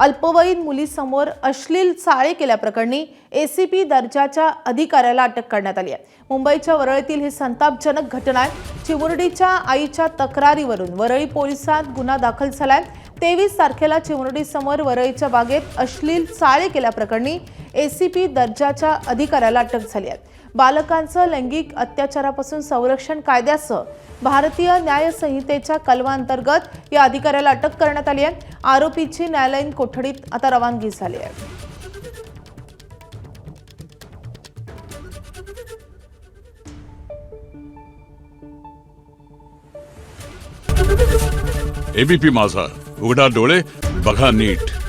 अल्पवयीन मुलीसमोर अश्लील चाळे केल्याप्रकरणी एसीपी दर्जाच्या अधिकाऱ्याला अटक करण्यात आली आहे। मुंबईच्या वरळीतील ही संतापजनक घटना आहे। चिमुरडीच्या आईच्या तक्रारीवरून वरळी पोलिसात गुन्हा दाखल झालाय। 23 तारखेला चिमुरडीसमोर वरळीच्या बागेत अश्लील चाळे केल्याप्रकरणी एसीपी दर्जाच्या अधिकाऱ्याला अटक झाली आहे। बालकांचं लैंगिक अत्याचारापासून संरक्षण कायद्यासह भारतीय न्याय संहितेच्या कलमांतर्गत या अधिकाऱ्याला अटक करण्यात आली आहे। आरोपीची न्यायालयीन कोठडीत आता रवानगी झाली आहे। एबीपी माझा, उघडा डोळे बघा नीट।